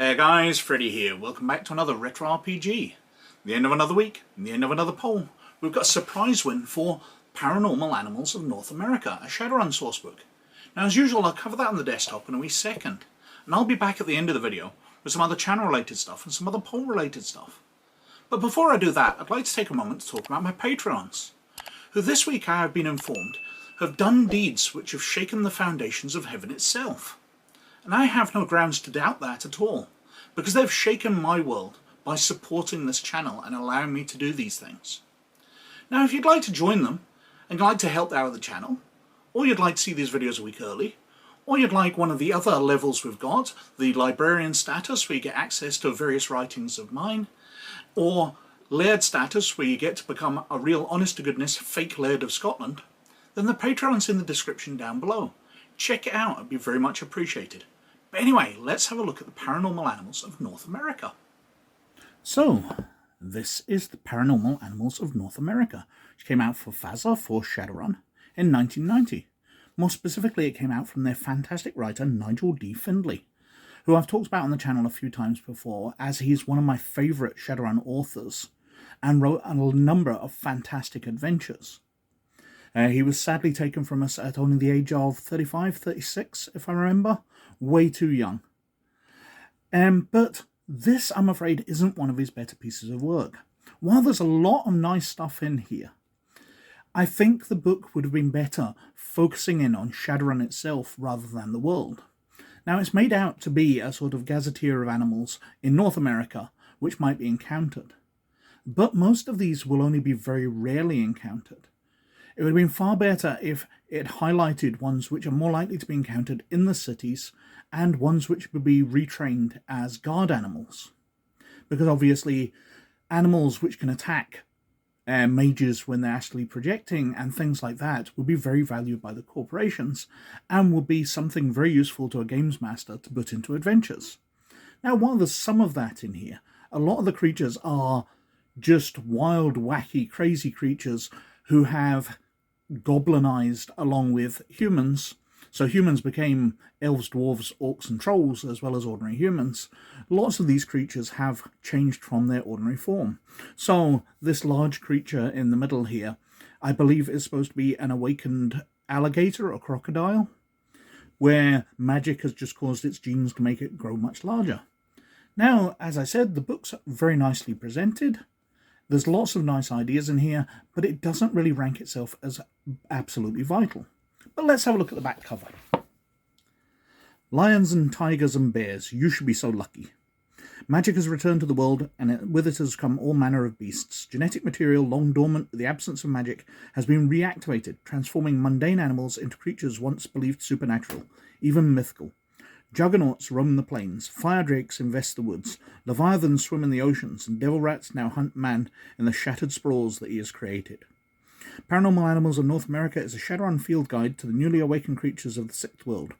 Hey guys, Freddy here. Welcome back to another Retro RPG. The end of another week, and the end of another poll. We've got a surprise win for Paranormal Animals of North America, a Shadowrun sourcebook. Now as usual, I'll cover that on the desktop in a wee second, and I'll be back at the end of the video with some other channel related stuff and some other poll related stuff. But before I do that, I'd like to take a moment to talk about my Patreons, who this week I have been informed have done deeds which have shaken the foundations of heaven itself. And I have no grounds to doubt that at all, because they've shaken my world by supporting this channel and allowing me to do these things. Now if you'd like to join them, and you'd like to help out the channel, or you'd like to see these videos a week early, or you'd like one of the other levels we've got, the librarian status where you get access to various writings of mine, or laird status where you get to become a real honest-to-goodness fake laird of Scotland, then the Patreon's in the description down below. Check it out, it'd be very much appreciated. But anyway, let's have a look at the Paranormal Animals of North America. So, this is the Paranormal Animals of North America, which came out for FASA, for Shadowrun, in 1990. More specifically, it came out from their fantastic writer, Nigel D. Findlay, who I've talked about on the channel a few times before, as he's one of my favourite Shadowrun authors, and wrote a number of fantastic adventures. He was sadly taken from us at only the age of 35, 36, if I remember. Way too young. But this, I'm afraid, isn't one of his better pieces of work. While there's a lot of nice stuff in here, I think the book would have been better focusing in on Shadowrun itself rather than the world. Now, it's made out to be a sort of gazetteer of animals in North America which might be encountered. But most of these will only be very rarely encountered. It would have been far better if it highlighted ones which are more likely to be encountered in the cities and ones which would be retrained as guard animals. Because obviously animals which can attack mages when they're actually projecting and things like that would be very valued by the corporations and would be something very useful to a games master to put into adventures. Now, while there's some of that in here, a lot of the creatures are just wild, wacky, crazy creatures who have goblinized along with humans. So humans became elves, dwarves, orcs and trolls as well as ordinary humans. Lots of these creatures have changed from their ordinary form. So this large creature in the middle here, I believe is supposed to be an awakened alligator or crocodile, where magic has just caused its genes to make it grow much larger. Now, as I said, the book's very nicely presented. There's lots of nice ideas in here, but it doesn't really rank itself as absolutely vital. But let's have a look at the back cover. Lions and tigers and bears, you should be so lucky. Magic has returned to the world, and with it has come all manner of beasts. Genetic material, long dormant with the absence of magic, has been reactivated, transforming mundane animals into creatures once believed supernatural, even mythical. Juggernauts roam the plains, Firedrakes infest the woods, Leviathans swim in the oceans, and devil rats now hunt man in the shattered sprawls that he has created. Paranormal Animals of North America is a Shadowrun field guide to the newly awakened creatures of the Sixth World.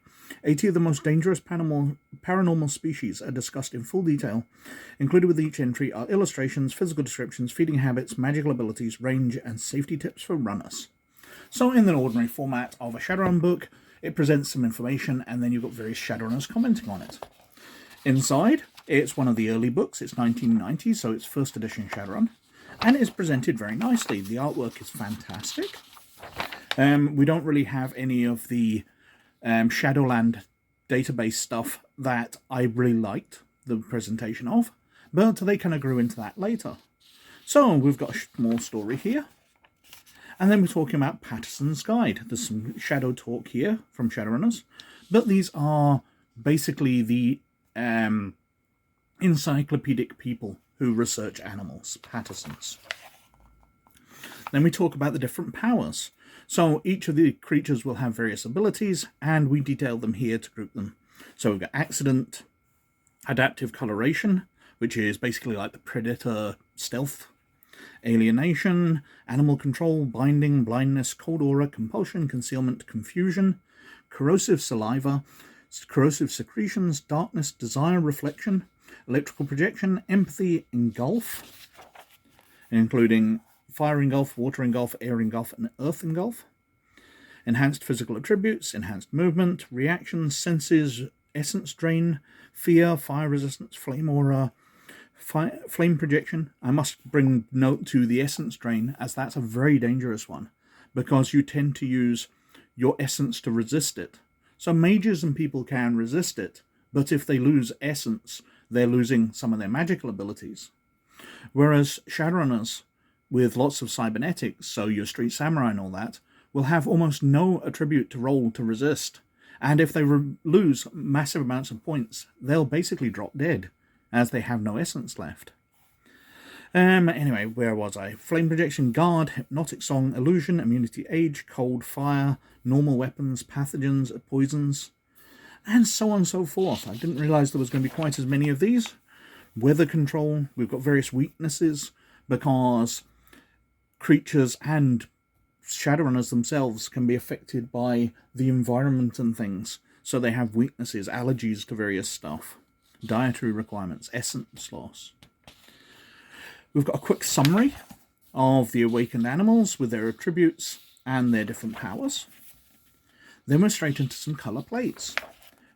80 of the most dangerous paranormal species are discussed in full detail. Included with each entry are illustrations, physical descriptions, feeding habits, magical abilities, range, and safety tips for runners. So in the ordinary format of a Shadowrun book, it presents some information, and then you've got various Shadowrunners commenting on it. Inside, it's one of the early books. It's 1990, so it's first edition Shadowrun, and it's presented very nicely. The artwork is fantastic. We don't really have any of the Shadowland database stuff that I really liked the presentation of, but they kind of grew into that later. So we've got a small story here. And then we're talking about Patterson's Guide. There's some shadow talk here from Shadowrunners, but these are basically the encyclopedic people who research animals, Pattersons. Then we talk about the different powers. So each of the creatures will have various abilities, and we detail them here to group them. So we've got Accident, Adaptive Coloration, which is basically like the Predator stealth, Alienation, Animal Control, Binding, Blindness, Cold Aura, Compulsion, Concealment, Confusion, Corrosive Saliva, Corrosive Secretions, Darkness, Desire, Reflection, Electrical Projection, Empathy, Engulf, including Fire Engulf, Water Engulf, Air Engulf, and Earth Engulf, enhanced physical attributes, enhanced movement, reactions, senses, essence drain, fear, fire resistance, flame aura, flame projection. I must bring note to the essence drain, as that's a very dangerous one, because you tend to use your essence to resist it. So mages and people can resist it, but if they lose essence, they're losing some of their magical abilities. Whereas Shadowrunners, with lots of cybernetics, so your street samurai and all that, will have almost no attribute to roll to resist. And if they lose massive amounts of points, they'll basically drop dead, as they have no essence left. Anyway, where was I? Flame projection, guard, hypnotic song, illusion, immunity, age, cold, fire, normal weapons, pathogens, poisons, and so on and so forth. I didn't realise there was going to be quite as many of these. Weather control, we've got various weaknesses, because creatures and Shadowrunners themselves can be affected by the environment and things, so they have weaknesses, allergies to various stuff, dietary requirements, essence loss. We've got a quick summary of the awakened animals with their attributes and their different powers. Then we're straight into some colour plates.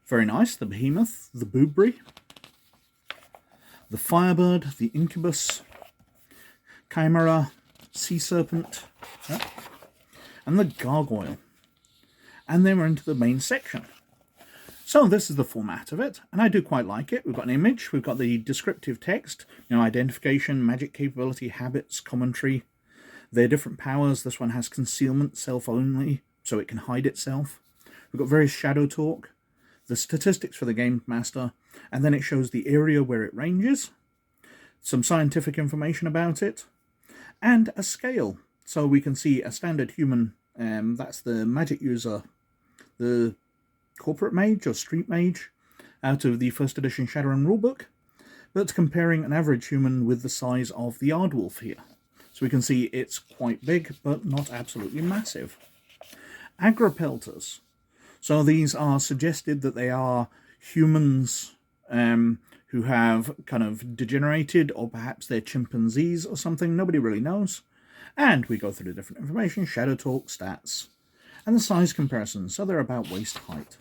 Very nice, the behemoth, the boobry, the firebird, the incubus, chimera, sea serpent, and the gargoyle. And then we're into the main section. So this is the format of it, and I do quite like it. We've got an image, we've got the descriptive text, identification, magic capability, habits, commentary, their different powers. This one has concealment, self only, so it can hide itself. We've got various shadow talk, the statistics for the game master, and then it shows the area where it ranges, some scientific information about it, and a scale. So we can see a standard human, that's the magic user, the corporate mage or street mage out of the first edition Shadowrun rulebook, but comparing an average human with the size of the Aardwolf here. So we can see it's quite big, but not absolutely massive. Agripelters. So these are suggested that they are humans who have kind of degenerated, or perhaps they're chimpanzees or something, nobody really knows. And we go through the different information, shadow talk, stats, and the size comparison, so they're about waist height.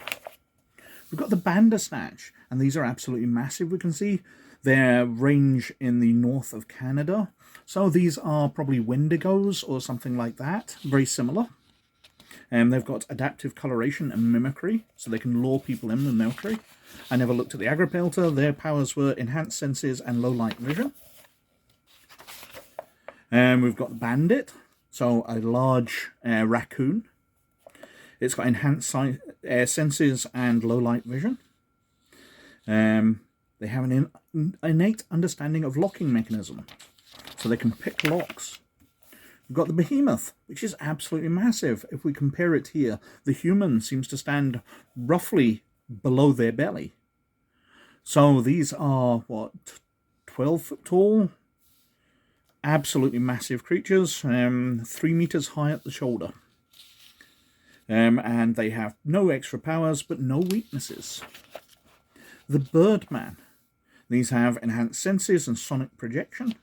We've got the Bandersnatch, and these are absolutely massive. We can see their range in the north of Canada. So these are probably Wendigos or something like that, very similar. They've got adaptive coloration and mimicry, so they can lure people in with mimicry. I never looked at the Agripelter. Their powers were enhanced senses and low light vision. We've got Bandit, so a large raccoon. It's got enhanced senses and low light vision. They have an innate understanding of locking mechanism, so they can pick locks. We've got the Behemoth, which is absolutely massive. If we compare it here, the human seems to stand roughly below their belly. So these are, 12 foot tall? Absolutely massive creatures, 3 meters high at the shoulder. And they have no extra powers, but no weaknesses. The Birdman. These have enhanced senses and sonic projection.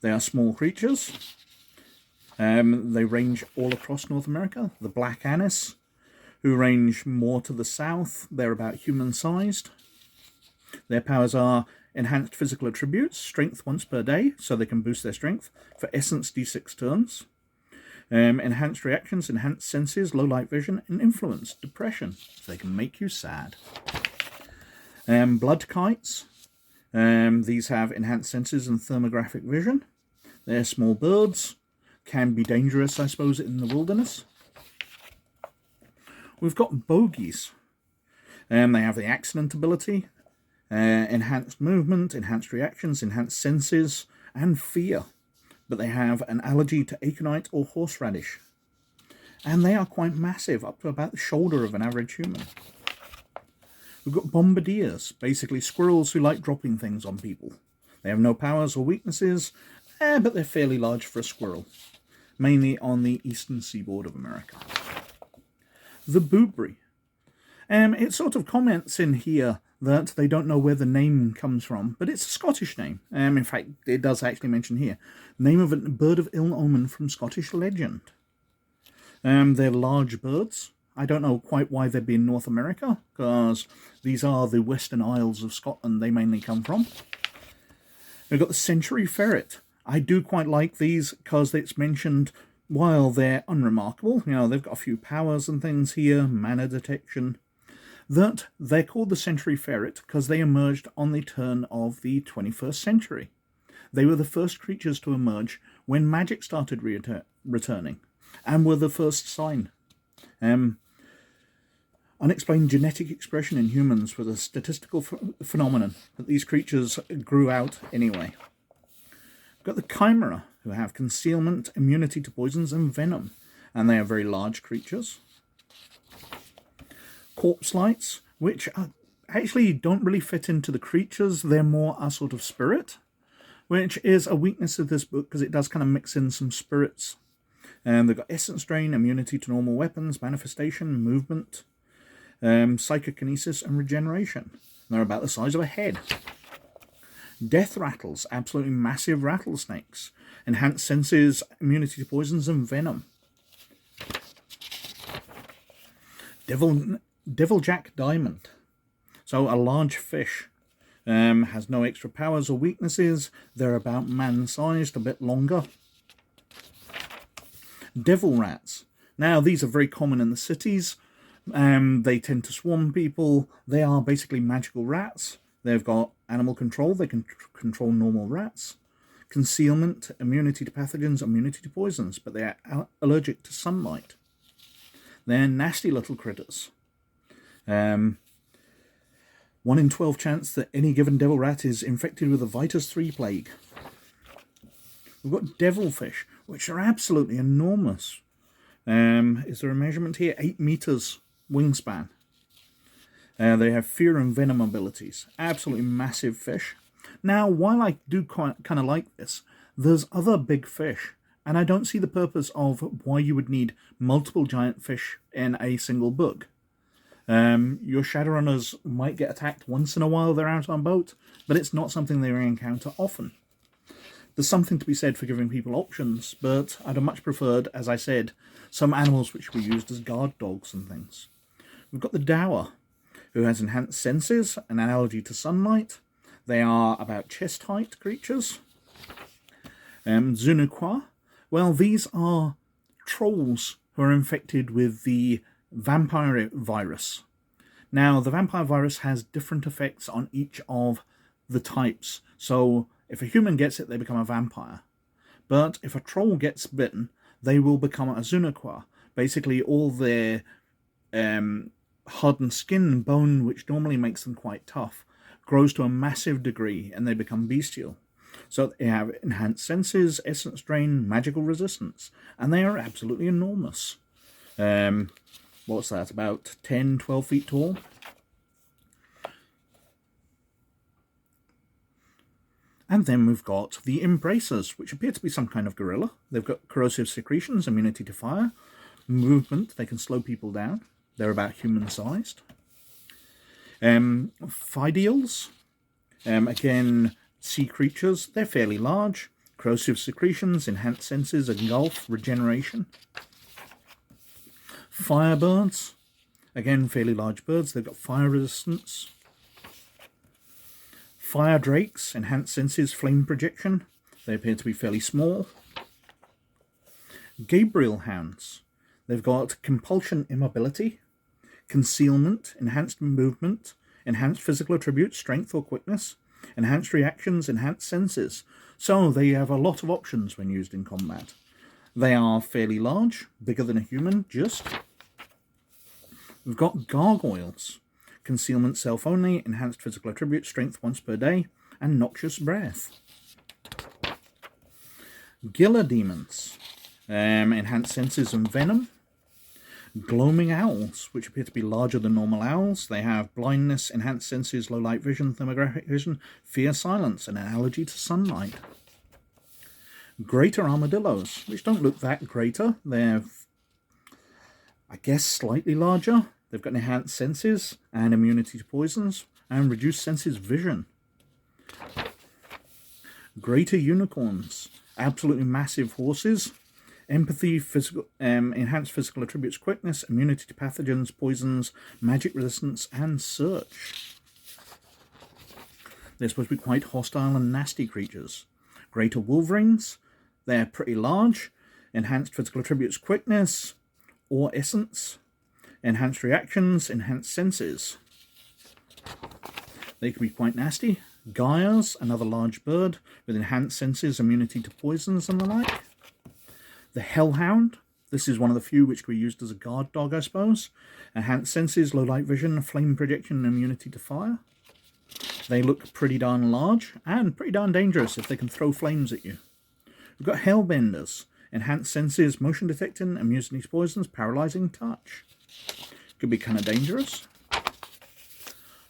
They are small creatures. They range all across North America. The Black Anis, who range more to the south. They're about human-sized. Their powers are enhanced physical attributes, strength once per day, so they can boost their strength, for essence d6 turns. Enhanced reactions, enhanced senses, low light vision, and influence, depression, so they can make you sad. Blood kites. These have enhanced senses and thermographic vision. They're small birds. Can be dangerous, I suppose, in the wilderness. We've got bogies. They have the accident ability, enhanced movement, enhanced reactions, enhanced senses, and fear. But they have an allergy to aconite or horseradish. And they are quite massive, up to about the shoulder of an average human. We've got bombardiers, basically squirrels who like dropping things on people. They have no powers or weaknesses, but they're fairly large for a squirrel, mainly on the eastern seaboard of America. The boobry. It sort of comments in here that they don't know where the name comes from, but it's a Scottish name. In fact, it does actually mention here, name of a bird of ill omen from Scottish legend. They're large birds, I don't know quite why they'd be in North America, because these are the Western Isles of Scotland they mainly come from. We've got the Century Ferret. I do quite like these because it's mentioned, while they're unremarkable, you know, they've got a few powers and things here, mana detection, that they're called the Century Ferret because they emerged on the turn of the 21st century. They were the first creatures to emerge when magic started returning, and were the first sign. Unexplained genetic expression in humans was a statistical phenomenon, but these creatures grew out anyway. We've got the Chimera, who have concealment, immunity to poisons, and venom, and they are very large creatures. Corpse Lights, which actually don't really fit into the creatures, they're more a sort of spirit, which is a weakness of this book because it does kind of mix in some spirits. And they've got Essence Drain, immunity to normal weapons, manifestation, movement, psychokinesis, and regeneration. They're about the size of a head. Death Rattles, absolutely massive rattlesnakes. Enhanced senses, immunity to poisons, and venom. Deviljack Diamond. So a large fish. Has no extra powers or weaknesses. They're about man-sized, a bit longer. Devil Rats. Now, these are very common in the cities. They tend to swarm people. They are basically magical rats. They've got animal control. They can control normal rats. Concealment, immunity to pathogens, immunity to poisons, but they are allergic to sunlight. They're nasty little critters. 1 in 12 chance that any given devil rat is infected with the Vitus 3 plague. We've got devilfish, which are absolutely enormous. Is there a measurement here? 8 meters wingspan. They have fear and venom abilities. Absolutely massive fish. Now, while I do kind of like this, there's other big fish, and I don't see the purpose of why you would need multiple giant fish in a single book. Your Shadowrunners might get attacked once in a while they're out on a boat, but it's not something they encounter often. There's something to be said for giving people options, but I'd have much preferred, as I said, some animals which were used as guard dogs and things. We've got the Dower, who has enhanced senses, an allergy to sunlight. They are about chest height creatures. Zunuqua, well, these are trolls who are infected with the vampire virus. Now, the vampire virus has different effects on each of the types. So, if a human gets it, they become a vampire. But if a troll gets bitten, they will become a Zunuqua. Basically, all their hardened skin and bone, which normally makes them quite tough, grows to a massive degree, and they become bestial. So they have enhanced senses, essence drain, magical resistance, and they are absolutely enormous. What's that, about 10, 12 feet tall? And then we've got the Embracers, which appear to be some kind of gorilla. They've got corrosive secretions, immunity to fire, movement, they can slow people down. They're about human-sized. Fideals, again, sea creatures. They're fairly large. Corrosive secretions, enhanced senses, engulf, regeneration. Firebirds, again, fairly large birds. They've got fire resistance. Firedrakes, enhanced senses, flame projection. They appear to be fairly small. Gabriel hounds. They've got compulsion immobility, concealment, enhanced movement, enhanced physical attributes, strength or quickness, enhanced reactions, enhanced senses. So they have a lot of options when used in combat. They are fairly large, bigger than a human, just. We've got gargoyles. Concealment self-only, enhanced physical attributes, strength once per day, and noxious breath. Gila demons. Enhanced senses and venom. Gloaming owls, which appear to be larger than normal owls. They have blindness, enhanced senses, low light vision, thermographic vision, fear silence, and an allergy to sunlight. Greater armadillos, which don't look that greater. They're, I guess, slightly larger. They've got enhanced senses and immunity to poisons and reduced senses vision. Greater unicorns, absolutely massive horses. empathy, physical, enhanced physical attributes, quickness, immunity to pathogens, poisons, magic resistance, and search. They're supposed to be quite hostile and nasty creatures. Greater wolverines, they're pretty large. Enhanced physical attributes, quickness, or essence. Enhanced reactions, enhanced senses. They can be quite nasty. Gyres, another large bird with enhanced senses, immunity to poisons and the like. The Hellhound, this is one of the few which can be used as a guard dog, I suppose. Enhanced senses, low light vision, flame projection, and immunity to fire. They look pretty darn large and pretty darn dangerous if they can throw flames at you. We've got Hellbenders, enhanced senses, motion detecting, immunity to poisons, paralyzing touch. Could be kind of dangerous.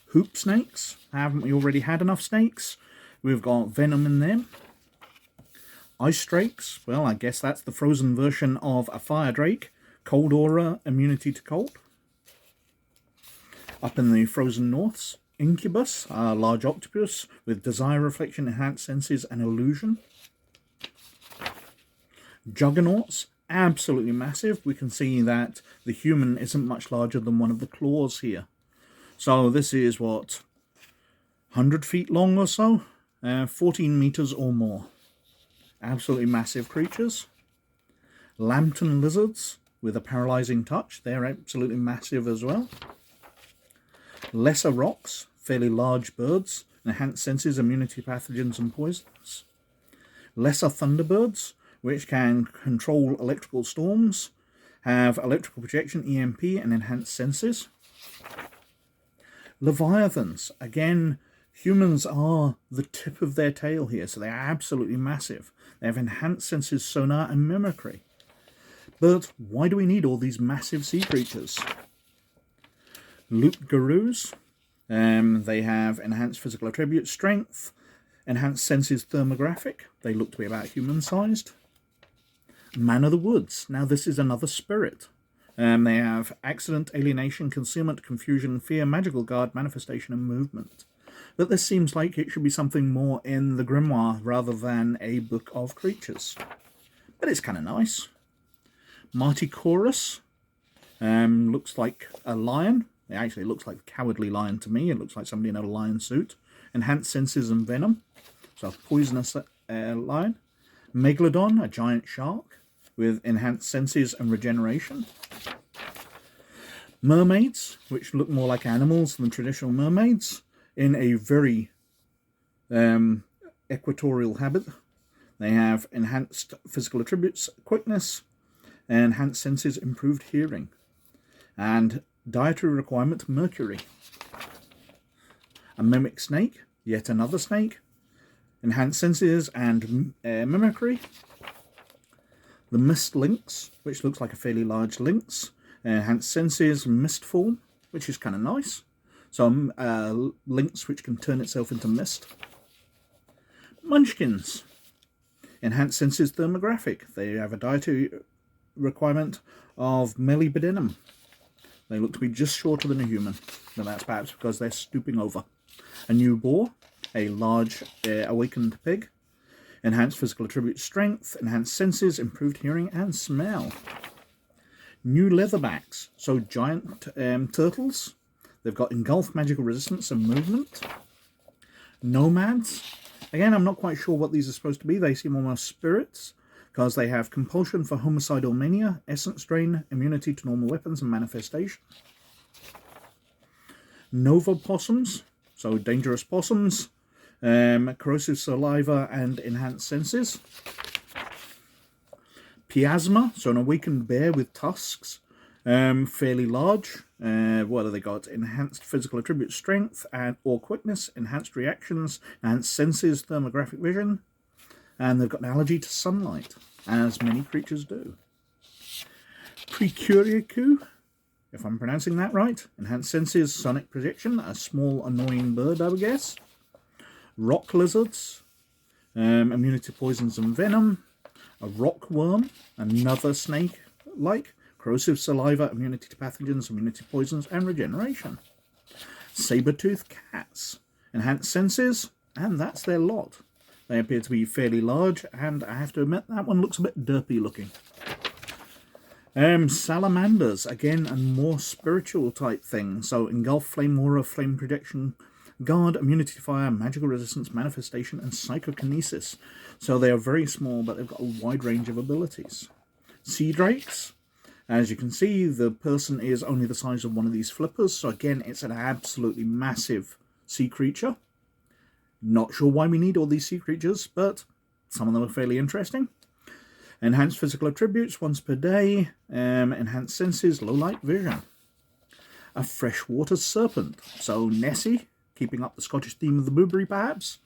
Hoop snakes, haven't we already had enough snakes? We've got venom in them. Ice drakes, well, I guess that's the frozen version of a Firedrake. Cold aura, immunity to cold. Up in the frozen norths, Incubus, a large octopus with desire, reflection, enhanced senses, and illusion. Juggernauts, absolutely massive. We can see that the human isn't much larger than one of the claws here. So this is, what, 100 feet long or so? 14 meters or more. Absolutely massive creatures. Lambton lizards with a paralyzing touch. They're absolutely massive as well. Lesser rocks, fairly large birds. Enhanced senses, immunity to pathogens and poisons. Lesser thunderbirds, which can control electrical storms, have electrical projection, EMP, and enhanced senses. Leviathans, again, humans are the tip of their tail here, so they're absolutely massive. They have enhanced senses, sonar, and mimicry. But why do we need all these massive sea creatures? Loup-garous, they have enhanced physical attributes, strength, enhanced senses, thermographic. They look to be about human-sized. Man of the Woods, now this is another spirit. They have accident, alienation, concealment, confusion, fear, magical guard, manifestation, and movement. But this seems like it should be something more in the grimoire rather than a book of creatures. But it's kind of nice. Marticorus looks like a lion. It actually looks like a cowardly lion to me. It looks like somebody in a lion suit. Enhanced senses and venom. So a poisonous lion. Megalodon, a giant shark with enhanced senses and regeneration. Mermaids, which look more like animals than traditional mermaids, in a very equatorial habit. They have enhanced physical attributes, quickness, enhanced senses, improved hearing, and dietary requirement, mercury. A mimic snake, yet another snake, enhanced senses and mimicry. The mist lynx, which looks like a fairly large lynx, enhanced senses, mist form, which is kind of nice. So lynx which can turn itself into mist. Munchkins, enhanced senses, thermographic. They have a dietary requirement of melibidinum. They look to be just shorter than a human, but that's perhaps because they're stooping over. A new boar, a large awakened pig. Enhanced physical attributes, strength, enhanced senses, improved hearing and smell. New leatherbacks, so giant turtles. They've got engulf, magical resistance and movement. Nomads. Again, I'm not quite sure what these are supposed to be. They seem almost spirits, because they have compulsion for homicidal mania, essence drain, immunity to normal weapons and manifestation. Nova possums, so dangerous possums. Corrosive saliva and enhanced senses. Piasma, so an awakened bear with tusks, fairly large. What have they got? Enhanced physical attributes, strength and or quickness, enhanced reactions, enhanced senses, thermographic vision, and they've got an allergy to sunlight, as many creatures do. Precuriacu, if I'm pronouncing that right, enhanced senses, sonic projection, a small annoying bird, I would guess. Rock lizards, immunity to poisons and venom. A rock worm, another snake-like. Corrosive saliva, immunity to pathogens, immunity to poisons, and regeneration. Saber-toothed cats, enhanced senses, and that's their lot. They appear to be fairly large, and I have to admit that one looks a bit derpy looking. Salamanders, again, a more spiritual type thing. So engulf, flame aura, flame projection, guard, immunity to fire, magical resistance, manifestation, and psychokinesis. So they are very small, but they've got a wide range of abilities. Sea drakes. As you can see, the person is only the size of one of these flippers. So again, it's an absolutely massive sea creature. Not sure why we need all these sea creatures, but some of them are fairly interesting. Enhanced physical attributes once per day. Enhanced senses, low light vision. A freshwater serpent. So Nessie, keeping up the Scottish theme of the booberry perhaps.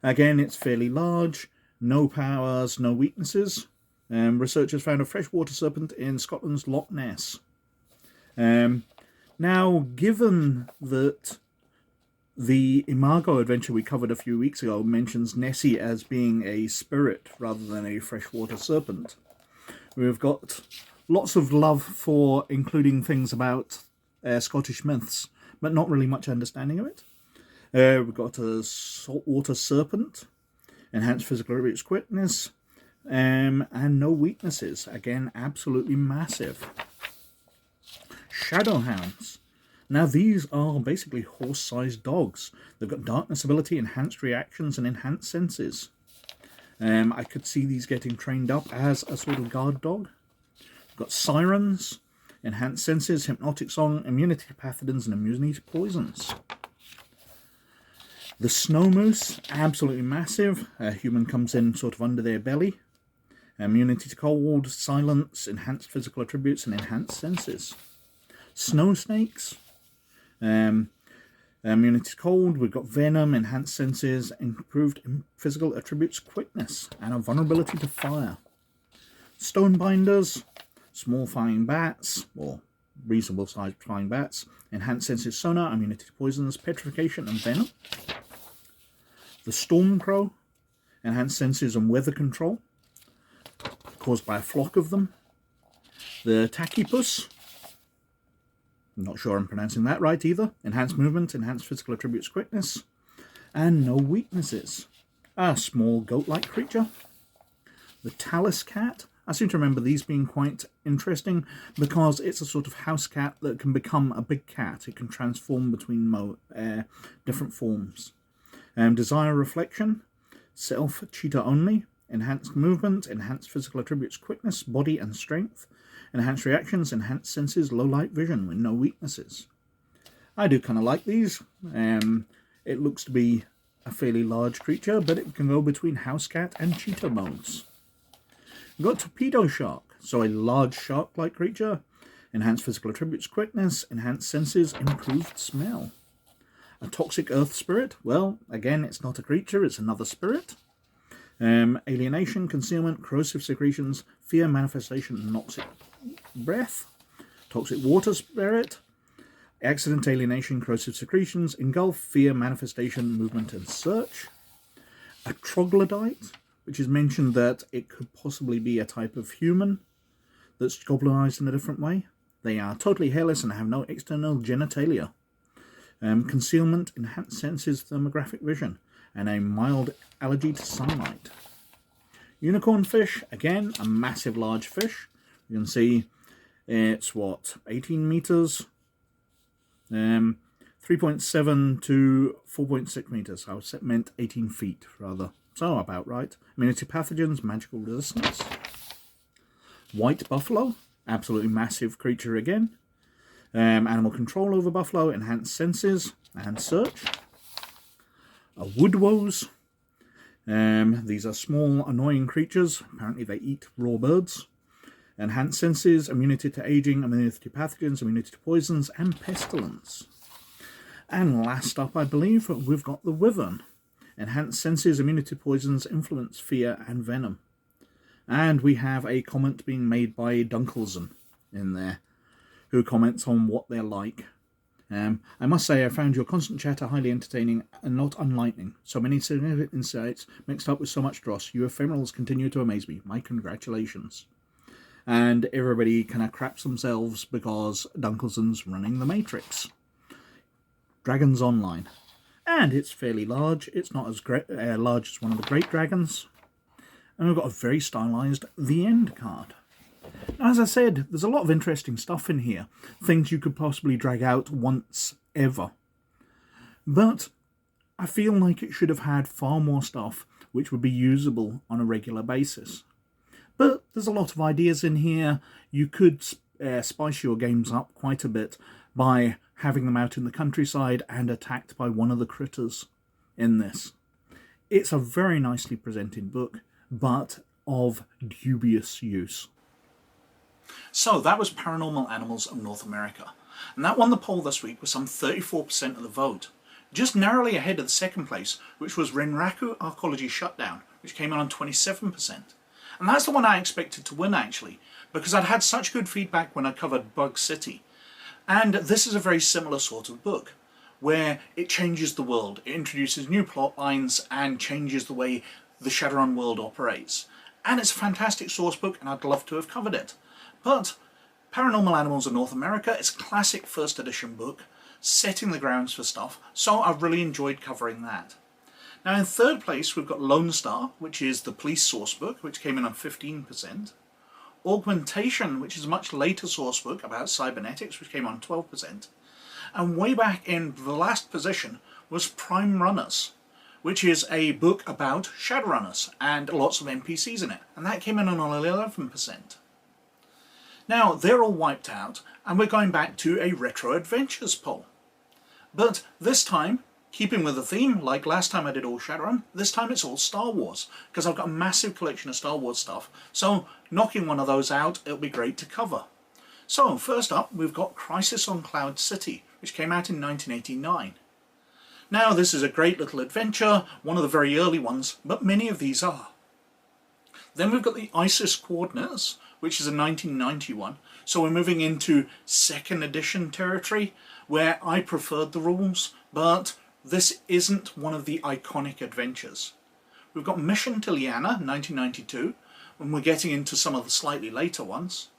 Again, it's fairly large. No powers, no weaknesses. Researchers found a freshwater serpent in Scotland's Loch Ness. Now, given that the Imago adventure we covered a few weeks ago mentions Nessie as being a spirit rather than a freshwater serpent, we've got lots of love for including things about Scottish myths, but not really much understanding of it. We've got a saltwater serpent, enhanced physical attributes quickness, and no weaknesses. Again, absolutely massive. Shadowhounds. Now these are basically horse-sized dogs. They've got darkness ability, enhanced reactions, and enhanced senses. I could see these getting trained up as a sort of guard dog. We've got sirens, enhanced senses, hypnotic song, immunity to pathogens, and immunity to poisons. The snow moose, absolutely massive. A human comes in sort of under their belly. Immunity to cold, silence, enhanced physical attributes, and enhanced senses. Snow snakes. Immunity to cold, we've got venom, enhanced senses, improved physical attributes quickness, and a vulnerability to fire. Stonebinders, small flying bats, or reasonable sized flying bats, enhanced senses sonar, immunity to poisons, petrification, and venom. The Stormcrow, enhanced senses and weather control, caused by a flock of them. The Tachypus, I'm not sure I'm pronouncing that right either. Enhanced movement, enhanced physical attributes quickness, and no weaknesses. A small goat-like creature. The Talus cat. I seem to remember these being quite interesting because it's a sort of house cat that can become a big cat. It can transform between different forms. Desire reflection. Self cheetah only. Enhanced movement, enhanced physical attributes quickness, body and strength. Enhanced reactions, enhanced senses, low light vision with no weaknesses. I do kind of like these. It looks to be a fairly large creature, but it can go between house cat and cheetah modes. We've got torpedo shark, so a large shark-like creature. Enhanced physical attributes quickness, enhanced senses, improved smell. A toxic earth spirit, well, again, it's not a creature, it's another spirit. Alienation, concealment, corrosive secretions, fear, manifestation, noxic breath. Toxic water spirit, accident, alienation, corrosive secretions, engulf, fear, manifestation, movement, and search. A troglodyte, which is mentioned that it could possibly be a type of human that's goblinized in a different way. They are totally hairless and have no external genitalia. Concealment, enhanced senses, thermographic vision, and a mild allergy to sunlight. Unicorn fish, again, a massive large fish. You can see it's, 18 meters? 3.7 to 4.6 meters. I meant 18 feet, rather. So, about right. Immunity pathogens, magical resistance. White buffalo, absolutely massive creature again. Animal control over buffalo, enhanced senses, and search. A woodwose. These are small, annoying creatures. Apparently they eat raw birds. Enhanced senses, immunity to aging, immunity to pathogens, immunity to poisons, and pestilence. And last up, I believe, we've got the wyvern. Enhanced senses, immunity to poisons, influence, fear, and venom. And we have a comment being made by Dunkelson in there, who comments on what they're like. I must say I found your constant chatter highly entertaining and not unlightening. So many significant insights mixed up with so much dross. You ephemerals continue to amaze me. My congratulations. And everybody kind of craps themselves because Dunkelson's running the Matrix. Dragons Online. And it's fairly large. It's not as large as one of the Great Dragons. And we've got a very stylized The End card. Now, as I said, there's a lot of interesting stuff in here, things you could possibly drag out once ever. But I feel like it should have had far more stuff which would be usable on a regular basis. But there's a lot of ideas in here. You could spice your games up quite a bit by having them out in the countryside and attacked by one of the critters in this. It's a very nicely presented book, but of dubious use. So that was Paranormal Animals of North America, and that won the poll this week with some 34% of the vote, just narrowly ahead of the second place, which was Renraku Arcology Shutdown, which came in on 27%. And that's the one I expected to win, actually, because I'd had such good feedback when I covered Bug City. And this is a very similar sort of book, where it changes the world. It introduces new plot lines and changes the way the Shadowrun world operates. And it's a fantastic source book, and I'd love to have covered it. But Paranormal Animals of North America is a classic first edition book, setting the grounds for stuff, so I've really enjoyed covering that. Now in third place we've got Lone Star, which is the police source book, which came in on 15%. Augmentation, which is a much later source book about cybernetics, which came on 12%. And way back in the last position was Prime Runners, which is a book about Shadowrunners and lots of NPCs in it, and that came in on 11%. Now they're all wiped out, and we're going back to a Retro Adventures poll. But this time, keeping with the theme, like last time I did all Shadowrun, this time it's all Star Wars, because I've got a massive collection of Star Wars stuff, so knocking one of those out, it'll be great to cover. So first up, we've got Crisis on Cloud City, which came out in 1989. Now this is a great little adventure, one of the very early ones, but many of these are. Then we've got the ISIS Coordinates, which is a 1991, so we're moving into second edition territory, where I preferred the rules, but this isn't one of the iconic adventures. We've got Mission to Liana, 1992, and we're getting into some of the slightly later ones.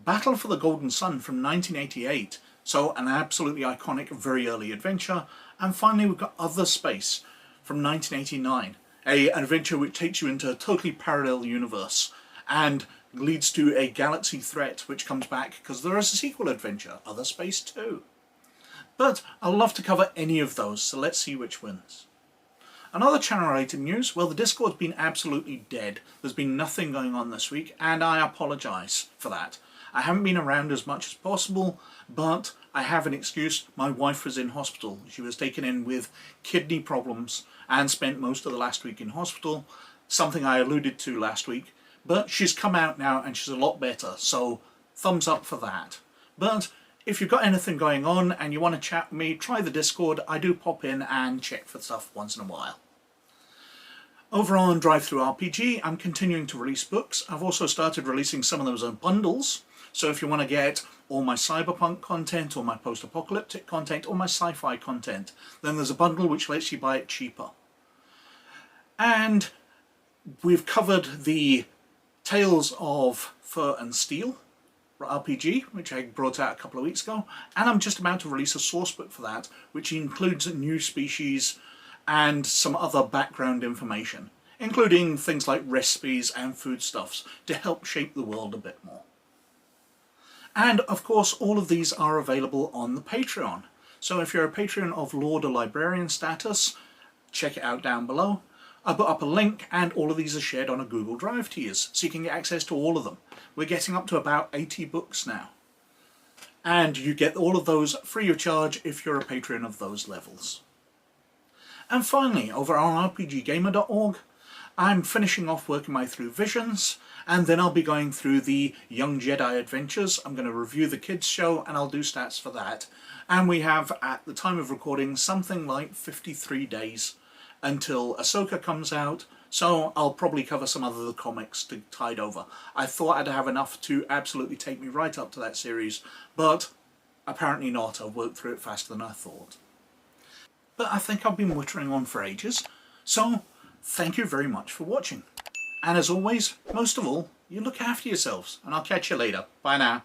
Battle for the Golden Sun from 1988, so an absolutely iconic, very early adventure. And finally we've got Other Space from 1989, an adventure which takes you into a totally parallel universe and leads to a galaxy threat which comes back because there is a sequel adventure, Other Space 2. But I'd love to cover any of those, so let's see which wins. Another channel-related news, well, the Discord's been absolutely dead. There's been nothing going on this week, and I apologise for that. I haven't been around as much as possible, but I have an excuse. My wife was in hospital. She was taken in with kidney problems and spent most of the last week in hospital, something I alluded to last week. But she's come out now and she's a lot better, so thumbs up for that. But if you've got anything going on and you want to chat with me, try the Discord. I do pop in and check for stuff once in a while. Over on DrivethruRPG, I'm continuing to release books. I've also started releasing some of those in bundles. So if you want to get all my cyberpunk content, or my post-apocalyptic content, or my sci-fi content, then there's a bundle which lets you buy it cheaper. And we've covered the Tales of Fur and Steel RPG, which I brought out a couple of weeks ago, and I'm just about to release a source book for that, which includes new species and some other background information, including things like recipes and foodstuffs to help shape the world a bit more. And of course all of these are available on the Patreon, so if you're a patron of Lord or Librarian status, check it out down below. I put up a link, and all of these are shared on a Google Drive to use, so you can get access to all of them. We're getting up to about 80 books now. And you get all of those free of charge if you're a patron of those levels. And finally, over on rpggamer.org, I'm finishing off working my way through Visions, and then I'll be going through the Young Jedi Adventures. I'm going to review the kids show, and I'll do stats for that. And we have, at the time of recording, something like 53 days until Ahsoka comes out, so I'll probably cover some other comics to tide over. I thought I'd have enough to absolutely take me right up to that series, but apparently not. I've worked through it faster than I thought. But I think I've been wittering on for ages, so thank you very much for watching. And as always, most of all, you look after yourselves, and I'll catch you later. Bye now.